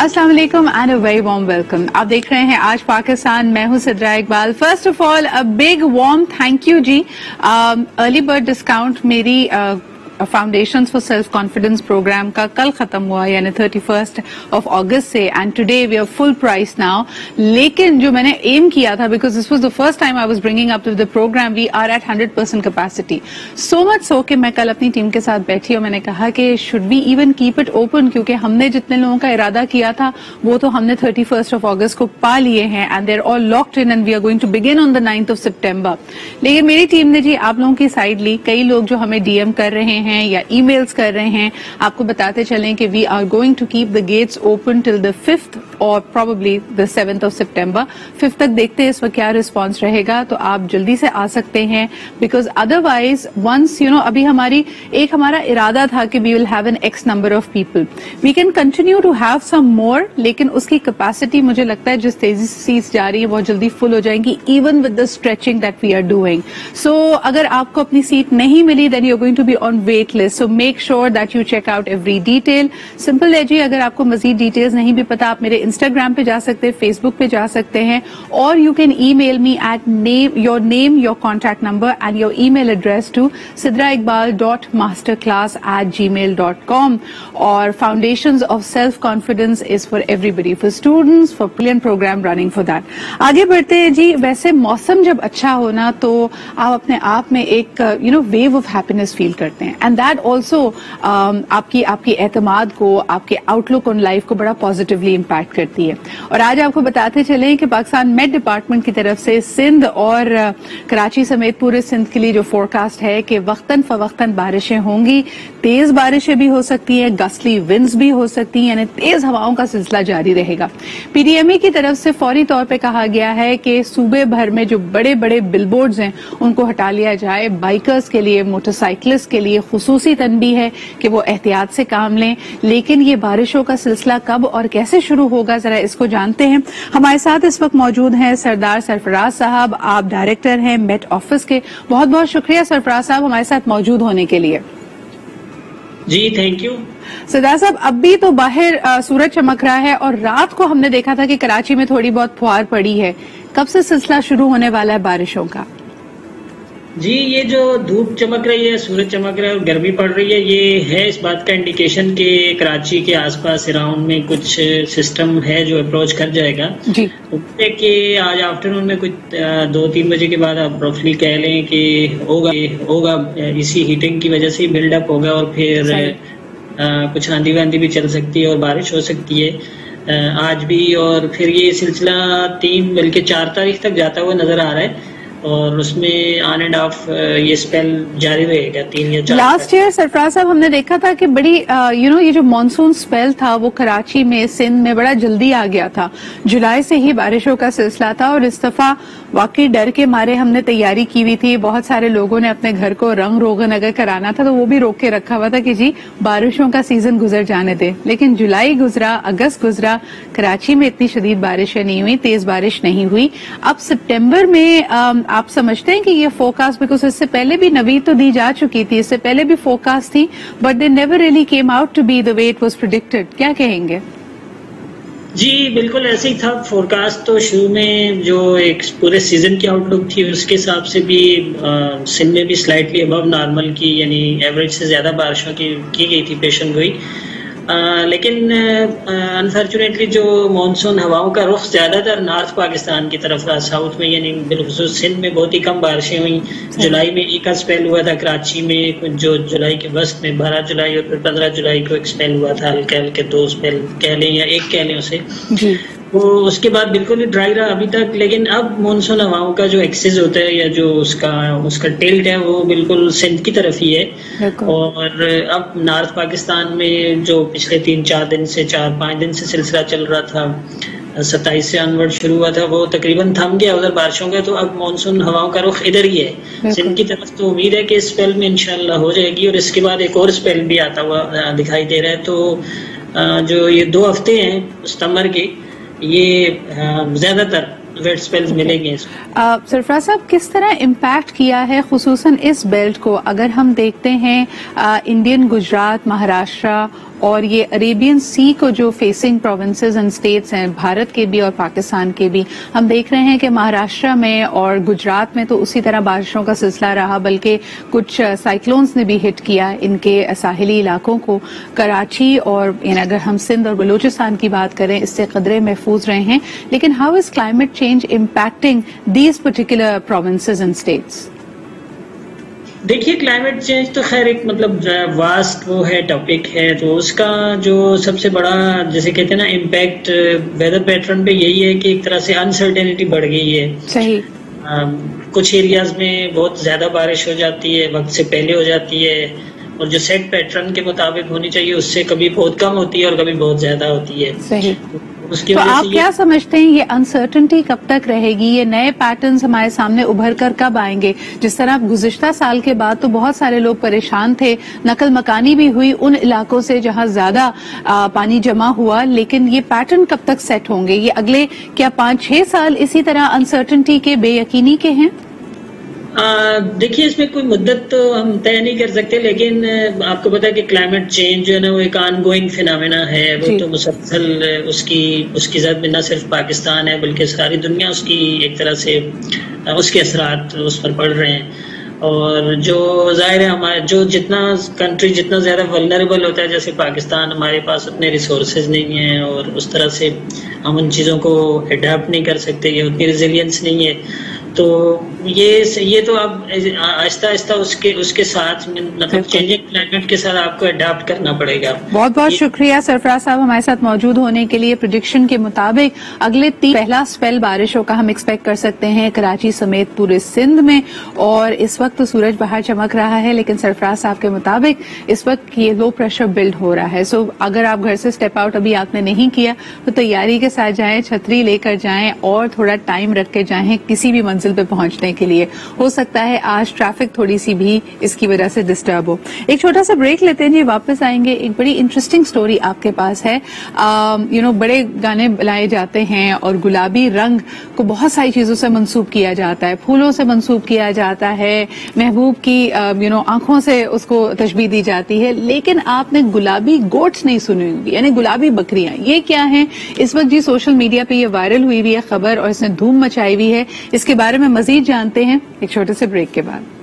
अस्सलाम वालेकुम and a very warm welcome. आप देख रहे हैं आज पाकिस्तान, मैं हूं Sidra Iqbal. First of all a big warm thank you जी। अर्ली बर्ड डिस्काउंट मेरी foundations for self confidence programme का कल खत्म हुआ, यानी 31 अगस्त से, and today we are full price now. लेकिन जो मैंने एम किया था, because this was the first time I was bringing up to the programme, we are at 100% capacity. So much so कि मैं कल अपनी टीम के साथ बैठी और मैंने कहा कि should we even keep it open, क्योंकि हमने जितने लोगों का इरादा किया था वो तो हमने 31 अगस्त को पा लिए हैं, and they are all locked in and we are going to begin on the 9th सितंबर। लेकिन मेरी टीम ने जी आप लोगों की साइड ली। कई लोग जो हमें डीएम कर रहे हैं या ईमेल्स कर रहे हैं, आपको बताते चलें कि we are going to keep the gates open till the 5th और probably the 7th September. 5th तक देखते हैं इस वक्त क्या रिस्पॉन्स रहेगा, तो आप जल्दी से आ सकते हैं, बिकॉज अदरवाइज वंस अभी हमारा इरादा था कि we will have an X number of people, we can continue to have some more, लेकिन उसकी कैपेसिटी मुझे लगता है जिस तेजी से सीट्स जा रही है बहुत जल्दी फुल हो जाएंगी, even with the stretching that we are doing. So अगर आपको अपनी सीट नहीं मिली then you are going to be on wait list, so make sure that you check out every detail. Simple है जी, अगर आपको मजीद डिटेल्स नहीं भी पता, आप मेरे इंस्टाग्राम पे जा सकते हैं, फेसबुक पे जा सकते हैं, और you can email me at name, your contact number and your email address to sidraiqbal.masterclass@gmail.com. और Foundations of Self Confidence is for everybody, for students, for brilliant program running for that. आगे बढ़ते हैं जी। वैसे मौसम जब अच्छा हो ना तो आप अपने आप में एक वेव ऑफ हैप्पीनेस फील करते हैं, एंड दैट ऑल्सो आपकी एतमाद को, आपके आउटलुक ऑन लाइफ को बड़ा पॉजिटिवली इम्पैक्ट करती है। और आज आपको बताते चलें कि पाकिस्तान मेट डिपार्टमेंट की तरफ से सिंध और कराची समेत पूरे सिंध के लिए जो फोरकास्ट है कि वक्तन फवक्तन बारिशें होंगी, तेज बारिशें भी हो सकती हैं, गस्टली विंड्स भी हो सकती हैं, यानी तेज हवाओं का सिलसिला जारी रहेगा। पीडीएमई की तरफ से फौरी तौर पे कहा गया है कि सूबे भर में जो बड़े बड़े बिलबोर्ड्स हैं उनको हटा लिया जाए। बाइकर्स के लिए, मोटरसाइकिलिस्ट के लिए खुसूसी तनबीह है कि वो एहतियात से काम लें। लेकिन ये बारिशों का सिलसिला कब और कैसे शुरू होगा, जरा इसको जानते हैं। हमारे साथ इस वक्त मौजूद हैं सरदार सरफराज साहब, आप डायरेक्टर हैं मेट ऑफिस के। बहुत बहुत शुक्रिया सरफराज साहब हमारे साथ मौजूद होने के लिए। जी थैंक यू। सरदार साहब, अभी तो बाहर सूरज चमक रहा है और रात को हमने देखा था कि कराची में थोड़ी बहुत फुहार पड़ी है। कब से सिलसिला शुरू होने वाला है बारिशों का? जी ये जो धूप चमक रही है, सूरज चमक रहा है और गर्मी पड़ रही है, ये है इस बात का इंडिकेशन कि कराची के आसपास अराउंड में कुछ सिस्टम है जो अप्रोच कर जाएगा जी। कि आज आफ्टरनून में कुछ 2-3 बजे के बाद आप रफली कह लें कि होगा इसी हीटिंग की वजह से बिल्डअप होगा, और फिर कुछ आंधी वांधी भी चल सकती है और बारिश हो सकती है आज भी। और फिर ये सिलसिला 3 बल्कि 4 तारीख तक जाता हुआ नजर आ रहा है, और उसमें ऑन एंड ऑफ ये स्पेल जारी रहेगा 3 या 4। लास्ट ईयर सरफराज साहब हमने देखा था कि बड़ी ये जो मानसून स्पेल था वो कराची में, सिंध में बड़ा जल्दी आ गया था। जुलाई से ही बारिशों का सिलसिला था, और इस दफा वाकई डर के मारे हमने तैयारी की हुई थी। बहुत सारे लोगों ने अपने घर को रंग रोगन अगर कराना था तो वो भी रोक के रखा हुआ था कि जी बारिशों का सीजन गुजर जाने दे। लेकिन जुलाई गुजरा, अगस्त गुजरा, कराची में इतनी शदीद बारिशें नहीं हुई, तेज बारिश नहीं हुई। अब सितंबर में आप समझते हैं कि ये फोरकास्ट, बिकॉज इससे पहले भी नवीद तो दी जा चुकी थी, इससे पहले भी फोरकास्ट थी, but they never really came out to be the way it was predicted, क्या कहेंगे? जी बिल्कुल ऐसे ही था। फोरकास्ट तो शुरू में जो एक पूरे सीजन की आउटलुक थी उसके हिसाब से भी सिंध में भी स्लाइटली अबव नॉर्मल की, यानी एवरेज से ज्यादा बारिशों की गई थी, पेशन गोई। लेकिन अनफॉर्चुनेटली जो मानसून हवाओं का रुख ज्यादातर नॉर्थ पाकिस्तान की तरफ रहा, साउथ में यानी बिलखुसूस सिंध में बहुत ही कम बारिशें हुई। जुलाई में एक स्पेल हुआ था कराची में, जो जुलाई के वस्त में 12 जुलाई और फिर 15 जुलाई को एक स्पेल हुआ था, हल्के हल्के 2 स्पेल कह लें या एक कह लें उसे। वो उसके बाद बिल्कुल ही ड्राई रहा अभी तक। लेकिन अब मानसून हवाओं का जो एक्सेस होता है या जो उसका टिल्ट है वो बिल्कुल सिंध की तरफ ही है। और अब नॉर्थ पाकिस्तान में जो पिछले 3-4 दिन से 4-5 दिन से सिलसिला चल रहा था, 27 से अनवर्ड शुरू हुआ था, वो तकरीबन थम गया उधर बारिशों का। तो अब मानसून हवाओं का रुख इधर ही है सिंध की तरफ। तो उम्मीद है कि इस स्पेल में इंशाल्लाह हो जाएगी, और इसके बाद एक और स्पेल भी आता हुआ दिखाई दे रहा है। तो जो ये 2 हफ्ते हैं सितंबर के, ये ज्यादातर वेट स्पेल्स मिलेंगे। सरफराज साहब, किस तरह इम्पैक्ट किया है खुसूसन इस बेल्ट को? अगर हम देखते हैं इंडियन गुजरात, महाराष्ट्र اور یہ عربین سی کو جو فیسنگ پروونسز اینڈ اسٹیٹس ہیں بھارت کے بھی اور پاکستان کے بھی، ہم دیکھ رہے ہیں کہ مہاراشٹر میں اور گجرات میں تو اسی طرح بارشوں کا سلسلہ رہا، بلکہ کچھ سائیکلونز نے بھی ہٹ کیا ان کے ساحلی علاقوں کو. کراچی اور اگر ہم سندھ اور بلوچستان کی بات کریں اس سے قدرے محفوظ رہے ہیں، لیکن how is climate change impacting these particular provinces and states? دیکھیے کلائمیٹ چینج تو خیر ایک مطلب واسٹ وہ ہے ٹاپک ہے، تو اس کا جو سب سے بڑا جیسے کہتے ہیں نا امپیکٹ ویدر پیٹرن پہ یہی ہے کہ ایک طرح سے انسرٹینٹی بڑھ گئی ہے. صحیح. کچھ ایریاز میں بہت زیادہ بارش ہو جاتی ہے، وقت سے پہلے ہو جاتی ہے، اور جو سیٹ پیٹرن کے مطابق ہونی چاہیے اس سے کبھی بہت کم ہوتی ہے اور کبھی بہت زیادہ ہوتی ہے. صحیح. اس کی تو وجہ آپ سے کیا سمجھتے ہیں یہ انسرٹنٹی کب تک رہے گی؟ یہ نئے پیٹرنز ہمارے سامنے ابھر کر کب آئیں گے؟ جس طرح گزشتہ سال کے بعد تو بہت سارے لوگ پریشان تھے، نقل مکانی بھی ہوئی ان علاقوں سے جہاں زیادہ پانی جمع ہوا، لیکن یہ پیٹرن کب تک سیٹ ہوں گے؟ یہ اگلے کیا 5-6 سال اسی طرح انسرٹنٹی کے بے یقینی کے ہیں؟ دیکھیے اس میں کوئی مدت تو ہم طے نہیں کر سکتے، لیکن آپ کو پتا ہے کہ کلائمیٹ چینج جو ہے نا وہ ایک آن گوئنگ فینامینا ہے، وہ تو مسلسل اس کی زد میں نہ صرف پاکستان ہے بلکہ ساری دنیا اس کی ایک طرح سے اس کے اثرات اس پر پڑ رہے ہیں. اور جو ظاہر ہے ہمارے جو جتنا کنٹری جتنا زیادہ ولنریبل ہوتا ہے، جیسے پاکستان ہمارے پاس اتنے ریسورسز نہیں ہیں اور اس طرح سے ہم ان چیزوں کو اڈاپٹ نہیں کر سکتے، یہ اتنی ریزیلینس نہیں ہے، تو یہ تو اب آہستہ آہستہ اس کے ساتھ مطلب چینجنگ کلائمیٹ کے ساتھ آپ کو اڈاپٹ کرنا پڑے گا. بہت بہت شکریہ سرفراز صاحب ہمارے ساتھ موجود ہونے کے لیے. پریڈکشن کے مطابق اگلے پہلا اسپیل بارشوں کا ہم ایکسپیکٹ کر سکتے ہیں کراچی سمیت پورے سندھ میں، اور اس وقت تو سورج باہر چمک رہا ہے، لیکن سرفراز صاحب کے مطابق اس وقت یہ لو پریشر بلڈ ہو رہا ہے. سو اگر آپ گھر سے اسٹیپ آؤٹ ابھی آپ نے نہیں کیا تو تیاری کے ساتھ جائیں، چھتری لے کر جائیں اور تھوڑا ٹائم رکھ کے جائیں کسی بھی منزل پہ پہنچنے کے لیے. ہو سکتا ہے آج ٹریفک تھوڑی سی بھی اس کی وجہ سے ڈسٹرب ہو. ایک چھوٹا سا بریک لیتے ہیں جی، واپس آئیں گے. ایک بڑی انٹرسٹنگ سٹوری آپ کے پاس ہے. بڑے گانے بلائے جاتے ہیں اور گلابی رنگ کو بہت ساری چیزوں سے منسوب کیا جاتا ہے، پھولوں سے منسوب کیا جاتا ہے، محبوب کی آنکھوں سے اس کو تشبیہ دی جاتی ہے، لیکن آپ نے گلابی گوٹس نہیں سنی ہوگی، یعنی گلابی بکریاں. یہ کیا ہیں؟ اس وقت جی سوشل میڈیا پہ یہ وائرل ہوئی ہے خبر اور اس نے دھوم مچائی ہوئی ہے. اس کے بارے میں مزید جانتے ہیں ایک چھوٹے سے بریک کے بعد.